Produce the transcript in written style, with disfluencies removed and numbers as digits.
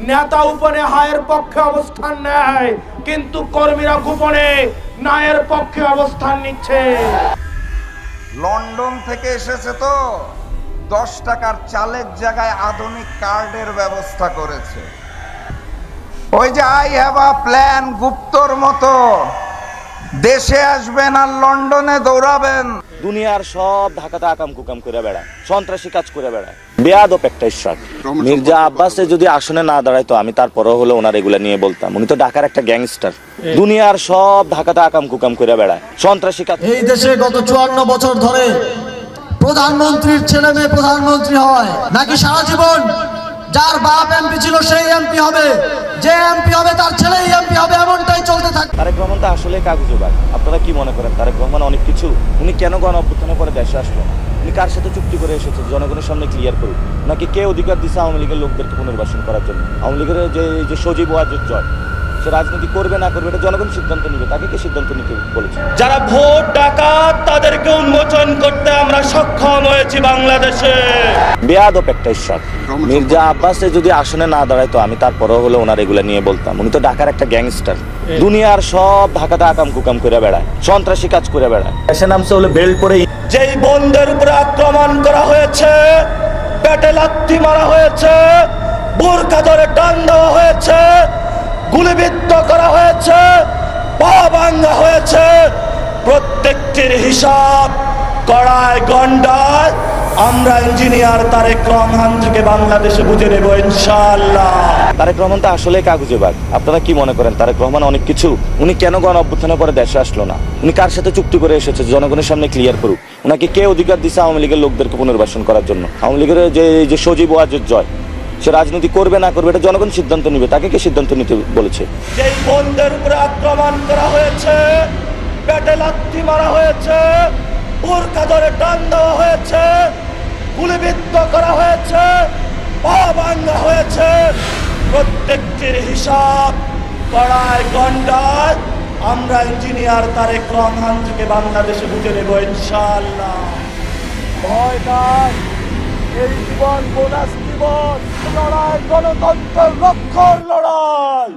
নেতা উপরে হায়ের পক্ষে অবস্থান নেয়, কিন্তু কর্মীরা গোপনে ন্যায়ের পক্ষে অবস্থান নিচ্ছে। লন্ডন থেকে এসেছে তো 10 টাকার চালের জায়গায় আধুনিক কার্ডের ব্যবস্থা করেছে। ওই যে আই হ্যাভ আ প্ল্যান গুপ্তর মতো দেশে আসবেন আর লন্ডনে দৌড়াবেন। দুনিয়ার সব ঢাকাতে আকাম কুকাম করে বেড়ায়, সন্ত্রাসী কাজ করে বেড়ায়, বেয়াদব একটা ইশরাক। মির্জা আব্বাসে যদি আসনে না দাঁড়ায় তো আমি তারপরও হলে ওনার এগুলা নিয়ে বলতাম। উনি তো ঢাকার একটা গ্যাংস্টার। দুনিয়ার সব ঢাকাতে আকাম কুকাম করে বেড়ায়, সন্ত্রাসী কাজ। এই দেশে গত 54 বছর ধরে প্রধানমন্ত্রীর ছেলে মেয়ে প্রধানমন্ত্রী হয় নাকি সারা জীবন যার বাপ এমপি ছিল সেই এমপি হবে, যে এমপি হবে তার ছেলেই এমপি হবে, এমনটাই চলতে থাকে। তারেক রহমান তো আসলে কাগজবাজ। আপনারা কি মনে করেন তারেক রহমান অনেক কিছু? উনি কেন গণ অভ্যুত্থানের পরে দেশে আসলো না? উনি কার সাথে চুক্তি করে এসেছে জনগণের সামনে ক্লিয়ার করুক। নাকি কে অধিকার দিচ্ছে আওয়ামী লীগের লোকদেরকে পুনর্বাসন করার জন্য? আওয়ামী লীগের যে সজীব ওয়াজেদ জয়, সে রাজনীতি করবে না করবে এটা জনগণ সিদ্ধান্ত নেবে। তাকে কে সিদ্ধান্ত নিতে বলেছে? যারা ভোট ডাকাত তাদেরকে উন্মোচন করতে আমরা সক্ষম হয়েছি বাংলাদেশে। বেয়াদব একটা ইশরাক। মির্জা আব্বাসে যদি আসনে না দাঁড়ায় তো আমি তারপরও হলে ওনার এগুলা নিয়ে বলতাম। উনি তো ঢাকার একটা গ্যাংস্টার। দুনিয়ার সব ঢাকাতে আকাম কুকাম করে বেড়ায়, সন্ত্রাসী কাজ করে বেড়ায়। দেশে নামছে হলে বেল্ট পরে। যেই বন্ধের উপরে আক্রমণ করা হয়েছে, পেটে লাথি মারা হয়েছে, বোরকা ধরে টান দেওয়া হয়েছে, গুলিবিদ্ধ করা হয়েছে, পা ভাঙা হয়েছে, প্রত্যেকটির হিসাব কড়ায় গন্ডায় আমরা ইঞ্জিনিয়ার তারেক রহমান থেকে বাংলাদেশে বুঝে নেব ইনশাআল্লাহ। তারেক রহমান তো আসলে কাগজবাজ। আপনারা কি মনে করেন তারেক রহমান অনেক কিছু? উনি কেন গণ অভ্যুত্থানের পরে দেশে আসলো না? উনি কার সাথে চুক্তি করে এসেছে জনগণের সামনে ক্লিয়ার করুক। ওনাকে কে অধিকার দিচ্ছে আওয়ামী লীগের লোকদেরকে পুনর্বাসন করার জন্য? আওয়ামী লীগের যে সজীব ওয়াজেদ জয়, সে রাজনীতি করবে না করবে এটা জনগণ সিদ্ধান্ত নেবে। তাকে কে সিদ্ধান্ত নিতে বলেছে? যেই বন্ধের উপরে আক্রমণ করা হয়েছে, পেটে লাথি মারা হয়েছে, বোরকা ধরে টান দেওয়া হয়েছে, গুলিবিদ্ধ করা হয়েছে, পা ভাঙা হয়েছে, প্রত্যেকটির হিসাব কড়ায় গন্ডায় আমরা ইঞ্জিনিয়ার তারেক রহমান থেকে বাংলাদেশে বুঝে নেব ইনশাআল্লাহ। ভয় নাই, এই জীবন বোনাস জীবন, লড়াই গণতন্ত্রের রক্ষার লড়াই।